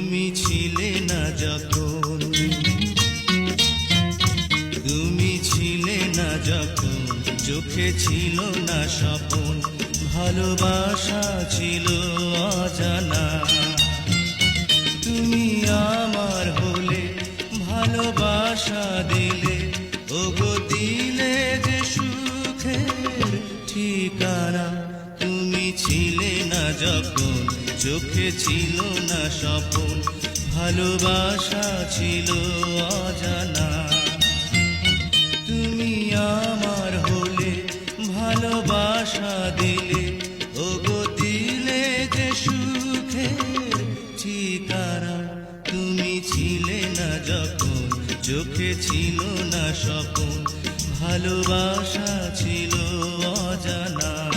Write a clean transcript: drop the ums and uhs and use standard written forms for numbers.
তুমি ছিলে না যখন, তুমি ছিলে না যখন, চোখে ছিল না স্বপন, ভালোবাসা ছিল অজানা। তুমি আমার হলে, ভালোবাসা দিলে, ওগো দিলে যে সুখের ঠিকানা। তুমি ছিলে না যখন, চোখে ছিল না স্বপন, ভালোবাসা ছিল অজানা। তুমি আমার হলে, ভালোবাসা দিলে, ওগো দিলে যে সুখের ঠিকানা। তুমি ছিলে না যখন, চোখে ছিল না স্বপন, ভালোবাসা ছিল অজানা।